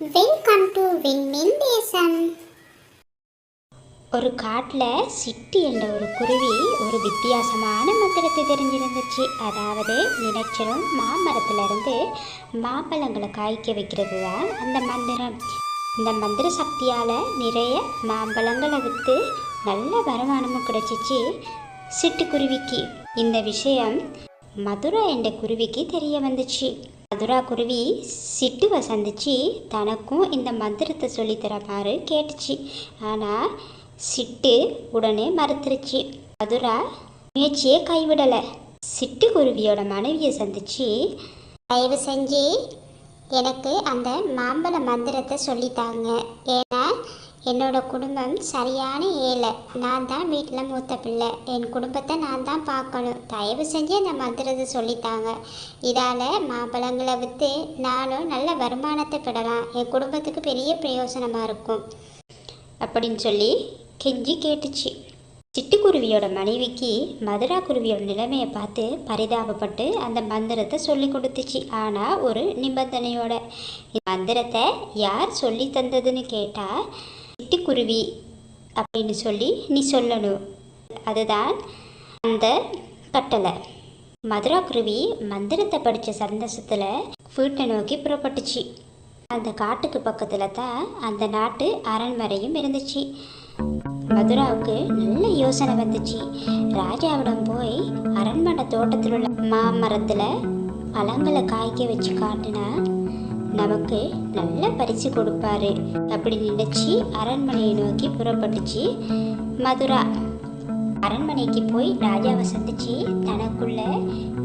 Welcome to விண்மீன் தேசம். ஒரு காட்டில் சிட்டு என்ற ஒரு குருவி ஒரு வித்தியாசமான மந்திரத்தை தெரிஞ்சிருந்துச்சு. அதாவது நினைச்சரும் மாமரத்திலிருந்து மாம்பழங்களை காய்க்க வைக்கிறது தான் அந்த மந்திரம். இந்த மந்திர சக்தியால் நிறைய மாம்பழங்களை விற்று நல்ல வருமானமும் கிடைச்சிச்சு சிட்டுக்குருவிக்கு. இந்த விஷயம் மதுரா என்ற குருவிக்கு தெரிய வந்துச்சு. மதுரா குருவி சிட்டுவை சந்திச்சு தனக்கும் இந்த மந்திரத்தை சொல்லித்தரமாறு கேட்டுச்சு. ஆனால் சிட்டு உடனே மறுத்துருச்சு. மதுரா முயற்சியை கைவிடலை. சிட்டுக்குருவியோட மனைவியை சந்திச்சு, தயவு செஞ்சு எனக்கு அந்த மாம்பழ மந்திரத்தை சொல்லித்தாங்க. ஏன்னா என்னோட குடும்பம் சரியான ஏழை. நான் தான் வீட்டில் மூத்த பிள்ளை. என் குடும்பத்தை நான் தான் பார்க்கணும். தயவு செஞ்சு அந்த மந்திரத்தை சொல்லித்தாங்க. இதால் மாம்பழங்களை விற்று நானும் நல்ல வருமானத்தை பெறலாம். என் குடும்பத்துக்கு பெரிய பிரயோஜனமாக இருக்கும் அப்படின்னு சொல்லி கெஞ்சி கேட்டுச்சு. சிட்டுக்குருவியோட மனைவிக்கு மதுரா குருவியோட நிலைமையை பார்த்து பரிதாபப்பட்டு அந்த மந்திரத்தை சொல்லி கொடுத்துச்சு. ஆனால் ஒரு நிபந்தனையோட. மந்திரத்தை யார் சொல்லி தந்ததுன்னு கேட்டால் சிட்டுக்குருவி அப்படின்னு சொல்லி நீ சொல்லணும். அதுதான் அந்த கட்டளை. மதுரா குருவி மந்திரத்தை படித்த சந்தோஷத்தில் வீட்டை நோக்கி புறப்பட்டுச்சு. அந்த காட்டுக்கு பக்கத்தில் தான் அந்த நாட்டு அரண்மனையும் இருந்துச்சு. மதுராவுக்கு நல்ல யோசனை வந்துச்சு. ராஜாவிடம் போய் அரண்மனை தோட்டத்தில் உள்ள மாமரத்தில் பழங்களை காய்க்க வச்சு காட்டினா நமக்கு நல்ல பரிசு கொடுப்பாரு அப்படி நினைச்சு அரண்மனையை நோக்கி புறப்பட்டுச்சு மதுரா. அரண்மனைக்கு போய் ராஜாவை சந்திச்சு தனக்குள்ள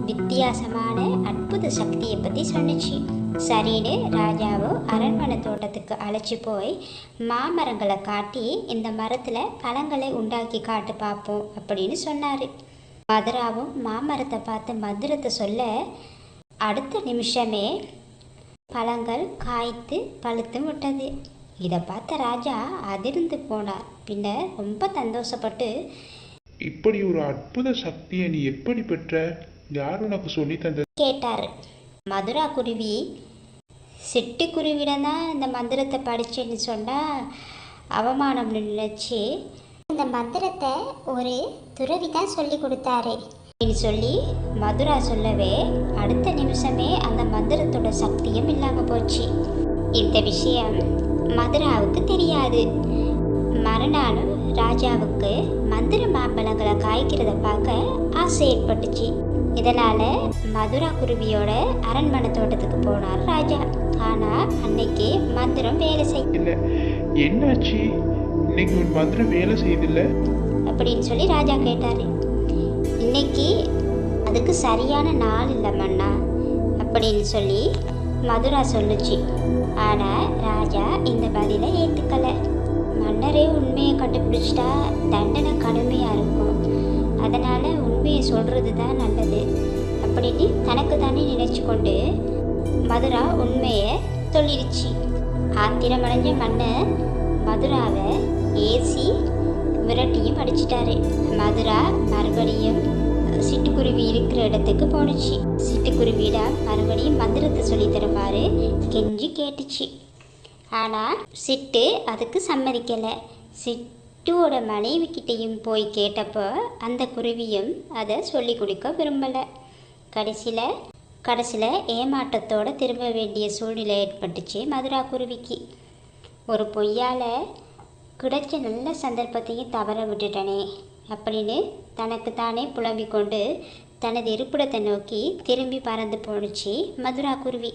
வித்தியாசமான அற்புத சக்தியை பற்றி சொன்னிச்சு. சரின்னு ராஜாவோ அரண்மனை தோட்டத்துக்கு அழைச்சி போய் மாமரங்களை காட்டி இந்த மரத்தில் பழங்களை உண்டாக்கி காட்டு பார்ப்போம் அப்படின்னு சொன்னார். மதுராவும் மாமரத்தை பார்த்து மந்திரத்தை சொல்ல அடுத்த நிமிஷமே பழங்கள் காய்த்து பழுத்து விட்டது. இதை பார்த்த ராஜா அதிர்ந்து போனார். பின்ன ரொம்ப சந்தோஷப்பட்டு, இப்படி ஒரு அற்புத சக்தியை நீ எப்படி பெற்ற? யார் உனக்கு சொல்லி தந்தது கேட்டார். மதுரா குருவி சிட்டுக்குருவிடம் தான் இந்த மந்திரத்தை படித்தேன்னு சொன்னால் அவமானம் நினைச்சு, இந்த மந்திரத்தை ஒரு துறவி தான் சொல்லி கொடுத்தாரு அப்படின்னு சொல்லி மதுரா சொல்லவே அடுத்த நிமிஷமே அந்த மந்திரத்தோட சக்தியும் இல்லாமல் போச்சு. இந்த விஷயம் மதுராவுக்கு தெரியாது. மறுநாளும் ராஜாவுக்கு மந்திர மாம்பழங்களை காய்க்கிறத பார்க்க ஆசை ஏற்பட்டுச்சு. இதனால் மதுரா குருவியோட அரண்மனை தோட்டத்துக்கு போனார் ராஜா. ஆனால் அன்னைக்கு மந்திரம் வேலை செய்யல. என்னாச்சு? இன்னைக்கு ஒரு மந்திரம் வேலை செய்தில்ல அப்படின்னு சொல்லி ராஜா கேட்டார். இன்னைக்கு அதுக்கு சரியான நாள் இல்லை மன்னா அப்படின்னு சொல்லி மதுரா சொல்லுச்சு. ஆனால் ராஜா இந்த பதிலை ஏற்றுக்கலை. மன்னரே உண்மையை கண்டுபிடிச்சிட்டா தண்டனை கடுமையாக இருக்கும். அதனால் உண்மையை சொல்கிறது தான் நல்லது அப்படின்னு தனக்கு தானே நினச்சி கொண்டு மதுரா உண்மையை சொல்லிடுச்சு. ஆத்திரமடைஞ்ச மன்னர் மதுராவை ஏசி விரட்டியும் அடிச்சிட்டாரு. மதுரா மறுபடியும் சிட்டுக்குருவி இருக்கிற இடத்துக்கு போணுச்சு. சிட்டுக்குருவியிடம் மறுபடியும் மந்திரத்தை சொல்லி தருமாறு கெஞ்சி கேட்டுச்சு. ஆனால் சிட்டு அதுக்கு சம்மதிக்கலை. சிட்டுவோட மனைவிக்கிட்டையும் போய் கேட்டப்போ அந்த குருவியும் அதை சொல்லி கொடுக்க விரும்பலை. கடைசியில் ஏமாற்றத்தோடு திரும்ப வேண்டிய சூழ்நிலை ஏற்பட்டுச்சு மதுரா குருவிக்கு. ஒரு பொய்யால் கிடைச்ச நல்ல சந்தர்ப்பத்தையும் தவற விட்டுட்டனே அப்படின்னு தனக்கு தானே புலம்பிக் கொண்டு தனது இருப்பிடத்தை நோக்கி திரும்பி பறந்து போணுச்சு மதுரா குருவி.